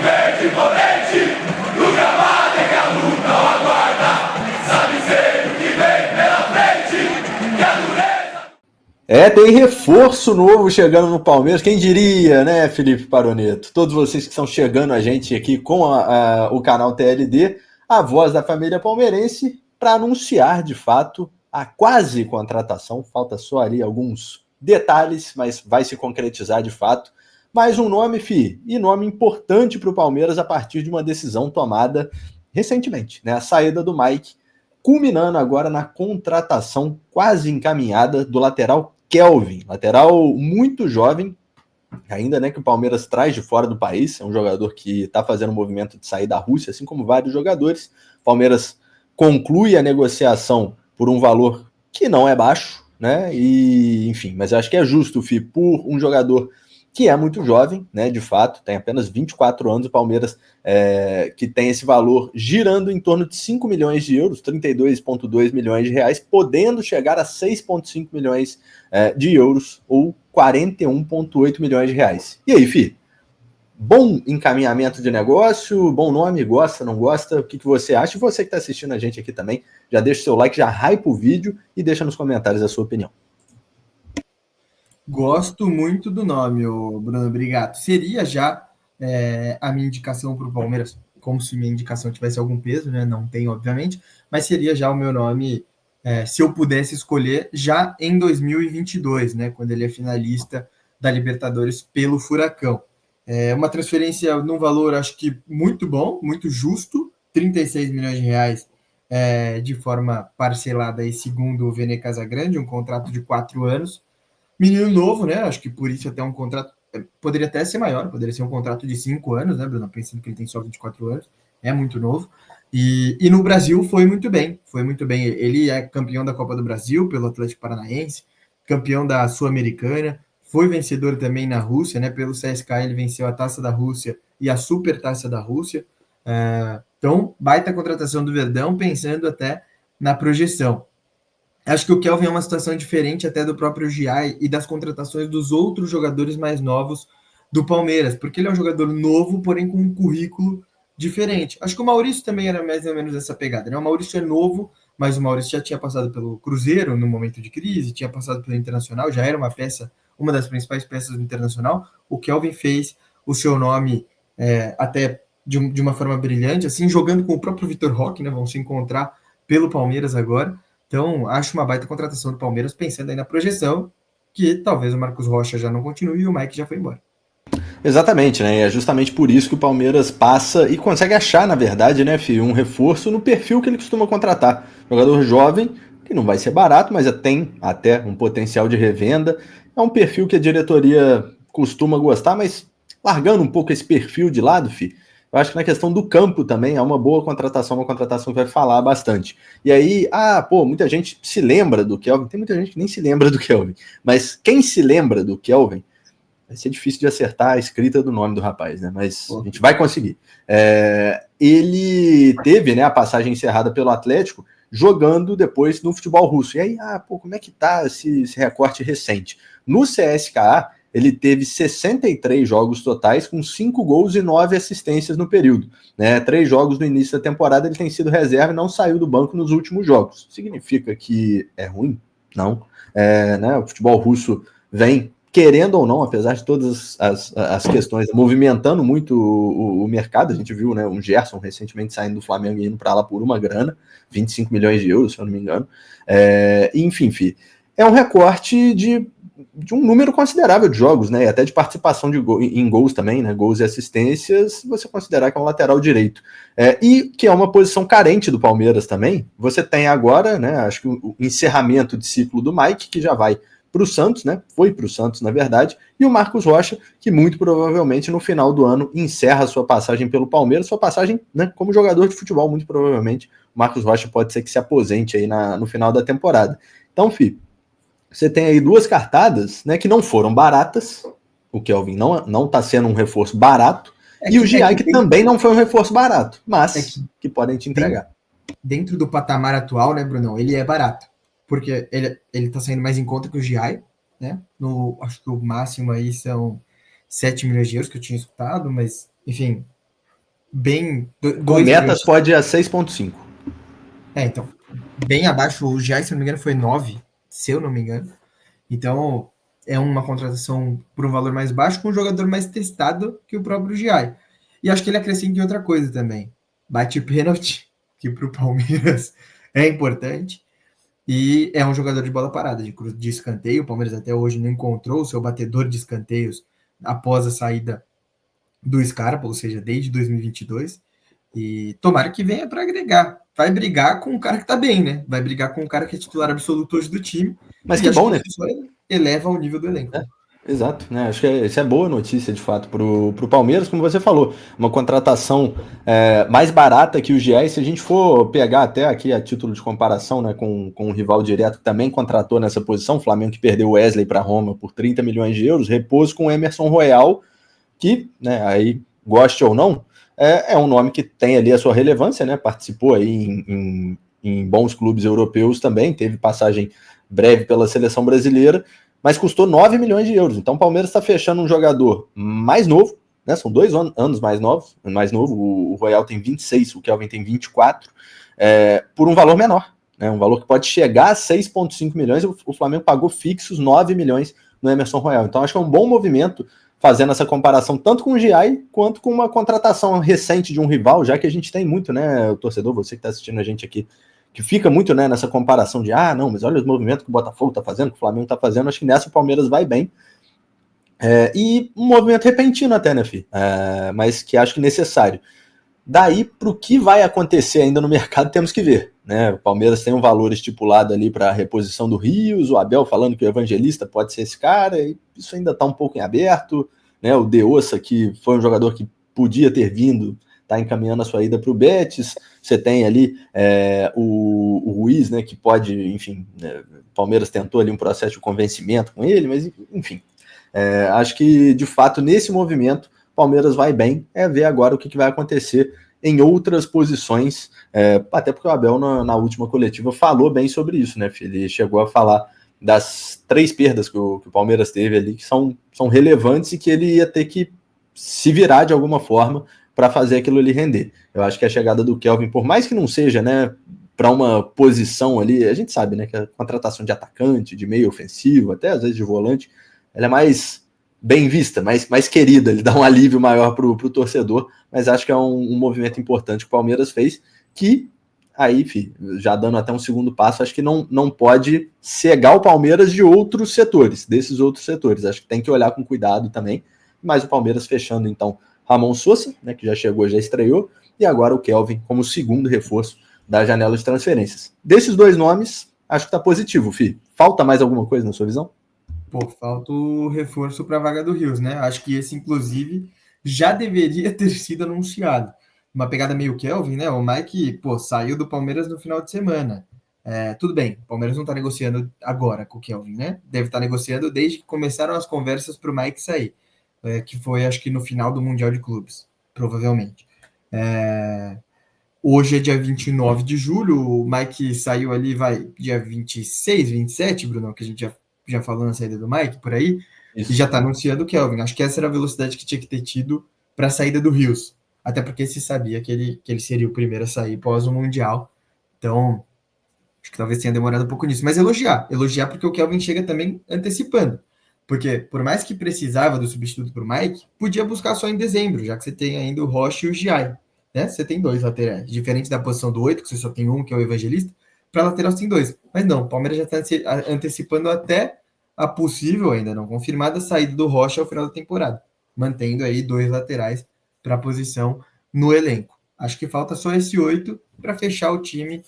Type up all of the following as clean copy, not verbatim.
verde imponente, no gramado é que a luta não aguarda. Sabe ser o que vem pela frente, que a dureza... Tem reforço novo chegando no Palmeiras. Quem diria, né, Felipe Paroneto? Todos vocês que estão chegando a gente aqui com o canal TLD, a voz da família palmeirense, para anunciar, de fato, a quase contratação. Falta só ali alguns detalhes, mas vai se concretizar de fato. Mais um nome, e nome importante para o Palmeiras a partir de uma decisão tomada recentemente, né? A saída do Mike, culminando agora na contratação quase encaminhada do lateral Kelvin, lateral muito jovem, ainda, né, que o Palmeiras traz de fora do país. É um jogador que está fazendo um movimento de sair da Rússia, assim como vários jogadores. O Palmeiras conclui a negociação por um valor que não é baixo, né? E, enfim, mas eu acho que é justo, por um jogador que é muito jovem, né, de fato, tem apenas 24 anos, o Palmeiras, que tem esse valor girando em torno de 5 milhões de euros, 32,2 milhões de reais, podendo chegar a 6,5 milhões de euros, ou 41,8 milhões de reais. E aí, bom encaminhamento de negócio, bom nome, gosta, não gosta? O que você acha? E você que está assistindo a gente aqui também, já deixa o seu like, já hypa o vídeo e deixa nos comentários a sua opinião. Gosto muito do nome, Bruno Brigato. Seria já a minha indicação para o Palmeiras, como se minha indicação tivesse algum peso, né? Não tem, obviamente, mas seria já o meu nome, se eu pudesse escolher, já em 2022, né? Quando ele é finalista da Libertadores pelo Furacão. Uma transferência num valor, acho que muito bom, muito justo, 36 milhões de reais de forma parcelada aí, segundo o Vene Casagrande, um contrato de 4 anos. Menino novo, né? Acho que por isso até um contrato poderia até ser maior, poderia ser um contrato de 5 anos, né, Bruno? Pensando que ele tem só 24 anos, é muito novo. E no Brasil foi muito bem. Ele é campeão da Copa do Brasil pelo Atlético Paranaense, campeão da Sul-Americana, foi vencedor também na Rússia, né? Pelo CSKA ele venceu a Taça da Rússia e a Super Taça da Rússia. Então, baita contratação do Verdão, pensando até na projeção. Acho que o Kelvin é uma situação diferente até do próprio Giai e das contratações dos outros jogadores mais novos do Palmeiras, porque ele é um jogador novo, porém com um currículo diferente. Acho que o Maurício também era mais ou menos essa pegada, né? O Maurício é novo, mas o Maurício já tinha passado pelo Cruzeiro no momento de crise, tinha passado pelo Internacional, já era uma das principais peças do Internacional. O Kelvin fez o seu nome até de uma forma brilhante, assim, jogando com o próprio Vitor Roque, né? Vão se encontrar pelo Palmeiras agora. Então, acho uma baita contratação do Palmeiras, pensando aí na projeção, que talvez o Marcos Rocha já não continue e o Mike já foi embora. Exatamente, né? E é justamente por isso que o Palmeiras passa e consegue achar, na verdade, né, um reforço no perfil que ele costuma contratar. Jogador jovem, que não vai ser barato, mas tem até um potencial de revenda. É um perfil que a diretoria costuma gostar, mas largando um pouco esse perfil de lado, eu acho que na questão do campo também é uma boa contratação, uma contratação que vai falar bastante. E aí, muita gente se lembra do Kelvin, tem muita gente que nem se lembra do Kelvin, mas quem se lembra do Kelvin, vai ser difícil de acertar a escrita do nome do rapaz, né? Mas a gente vai conseguir. Ele teve, né, a passagem encerrada pelo Atlético, jogando depois no futebol russo. E aí, como é que tá esse recorte recente? No CSKA, ele teve 63 jogos totais, com 5 gols e 9 assistências no período. 3 jogos no início da temporada, ele tem sido reserva e não saiu do banco nos últimos jogos. Significa que é ruim? Não. Né, o futebol russo vem, querendo ou não, apesar de todas as questões, movimentando muito o mercado. A gente viu, né, um Gerson recentemente saindo do Flamengo e indo para lá por uma grana, 25 milhões de euros, se eu não me engano. Enfim, é um recorte de um número considerável de jogos, né, e até de participação em gols também, né, gols e assistências, se você considerar que é um lateral direito. E que é uma posição carente do Palmeiras também. Você tem agora, né, acho que o encerramento de ciclo do Mike, que já vai para o Santos, né? Foi para o Santos, na verdade, e o Marcos Rocha, que muito provavelmente no final do ano encerra a sua passagem pelo Palmeiras, sua passagem, né, como jogador de futebol, muito provavelmente o Marcos Rocha pode ser que se aposente aí no final da temporada. Então, você tem aí 2 cartadas, né, que não foram baratas. O Kelvin não está sendo um reforço barato, e o Giai, que também não foi um reforço barato, mas que podem te entregar. Dentro do patamar atual, né, Brunão, ele é barato, porque ele tá saindo mais em conta que o Giai, né? Acho que o máximo aí são 7 milhões de euros, que eu tinha escutado, mas, enfim, bem... Com metas pode ir a 6,5. Então, bem abaixo. O Giai, se não me engano, foi 9, se eu não me engano. Então, é uma contratação por um valor mais baixo, com um jogador mais testado que o próprio Giai. E acho que ele acrescenta em outra coisa também. Bate pênalti, que para o Palmeiras é importante. E é um jogador de bola parada, de escanteio. O Palmeiras até hoje não encontrou o seu batedor de escanteios após a saída do Scarpa, ou seja, desde 2022. E tomara que venha para agregar. Vai brigar com o cara que tá bem, né? Vai brigar com o cara que é titular absoluto hoje do time. Mas que bom, né? Isso eleva o nível do elenco. Exato, né? Acho que isso é boa notícia, de fato, pro Palmeiras, como você falou. Uma contratação mais barata que o GI. Se a gente for pegar até aqui a título de comparação, né, com um rival direto que também contratou nessa posição, o Flamengo, que perdeu o Wesley para Roma por 30 milhões de euros, repôs com o Emerson Royal, que, né, aí, goste ou não, é um nome que tem ali a sua relevância, né? Participou aí em bons clubes europeus também, teve passagem breve pela seleção brasileira, mas custou 9 milhões de euros. Então o Palmeiras está fechando um jogador mais novo, né? São 2 anos mais novo. O Royal tem 26, o Kelvin tem 24, por um valor menor, né? Um valor que pode chegar a 6,5 milhões. O Flamengo pagou fixos 9 milhões no Emerson Royal. Então acho que é um bom movimento, fazendo essa comparação tanto com o GI quanto com uma contratação recente de um rival, já que a gente tem muito, né, o torcedor, você que está assistindo a gente aqui, que fica muito, né, nessa comparação de, não, mas olha os movimentos que o Botafogo está fazendo, que o Flamengo está fazendo. Acho que nessa o Palmeiras vai bem. E um movimento repentino até, né, Fih? Mas que acho que necessário. Daí, para o que vai acontecer ainda no mercado, temos que ver, né? O Palmeiras tem um valor estipulado ali para a reposição do Rios, o Abel falando que o Evangelista pode ser esse cara, e isso ainda está um pouco em aberto, né? O De Ossa, que foi um jogador que podia ter vindo, está encaminhando a sua ida para o Betis. Você tem ali o Ruiz, né, que pode, enfim, o Palmeiras tentou ali um processo de convencimento com ele, mas enfim, acho que de fato nesse movimento o Palmeiras vai bem. Ver agora o que vai acontecer em outras posições, até porque o Abel na última coletiva falou bem sobre isso, né? Ele chegou a falar das 3 perdas que o Palmeiras teve ali, que são relevantes e que ele ia ter que se virar de alguma forma para fazer aquilo ali render. Eu acho que a chegada do Kelvin, por mais que não seja, né, para uma posição ali, a gente sabe, né, que a contratação de atacante, de meio ofensivo, até às vezes de volante, ela é mais bem vista, mais querida, ele dá um alívio maior para o torcedor, mas acho que é um movimento importante que o Palmeiras fez, que aí, já dando até um segundo passo, acho que não pode cegar o Palmeiras de outros setores, desses outros setores. Acho que tem que olhar com cuidado também, mas o Palmeiras fechando, então, Ramon Sousa, né, que já chegou, já estreou, e agora o Kelvin como segundo reforço da janela de transferências. Desses 2 nomes, acho que está positivo, Fih. Falta mais alguma coisa na sua visão? Falta o reforço para a vaga do Rios, né? Acho que esse, inclusive, já deveria ter sido anunciado. Uma pegada meio Kelvin, né? O Mike, saiu do Palmeiras no final de semana. Tudo bem, o Palmeiras não está negociando agora com o Kelvin, né? Deve estar negociando desde que começaram as conversas para o Mike sair, que foi, acho que no final do Mundial de Clubes, provavelmente. Hoje é dia 29 de julho, o Mike saiu ali, dia 26, 27, Bruno, que a gente já falou na saída do Mike, por aí, Isso. E já está anunciando o Kelvin. Acho que essa era a velocidade que tinha que ter tido para a saída do Rios, até porque se sabia que ele seria o primeiro a sair pós o Mundial, então acho que talvez tenha demorado um pouco nisso, mas elogiar porque o Kelvin chega também antecipando, porque por mais que precisava do substituto para o Mike, podia buscar só em dezembro, já que você tem ainda o Rocha e o Giai, né? Você tem 2 laterais, diferente da posição do 8, que você só tem um, que é o Evangelista, para lateral você tem 2, mas não, o Palmeiras já está antecipando até a possível, ainda não confirmada, saída do Rocha ao final da temporada, mantendo aí 2 laterais para a posição no elenco. Acho que falta só esse 8 para fechar o time,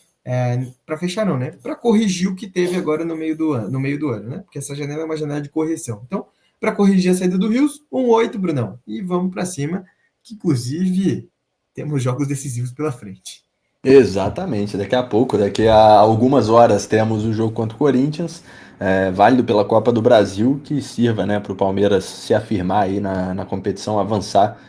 para fechar não, né? Para corrigir o que teve agora no meio do ano, né? Porque essa janela é uma janela de correção. Então, para corrigir a saída do Rios, 8, Brunão. E vamos para cima, que inclusive temos jogos decisivos pela frente. Exatamente, daqui a pouco, daqui a algumas horas temos o jogo contra o Corinthians, válido pela Copa do Brasil, que sirva, né, para o Palmeiras se afirmar aí na competição, avançar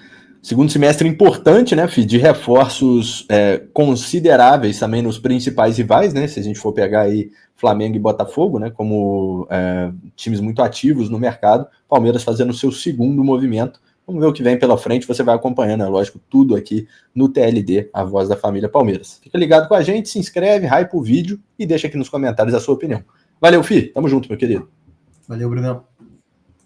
Segundo semestre importante, né, Fih, de reforços consideráveis também nos principais rivais, né, se a gente for pegar aí Flamengo e Botafogo, né, como times muito ativos no mercado, Palmeiras fazendo o seu segundo movimento. Vamos ver o que vem pela frente, você vai acompanhando, é lógico, tudo aqui no TLD, a voz da família Palmeiras. Fica ligado com a gente, se inscreve, hypa o vídeo e deixa aqui nos comentários a sua opinião. Valeu, Fih, tamo junto, meu querido. Valeu, Brunão.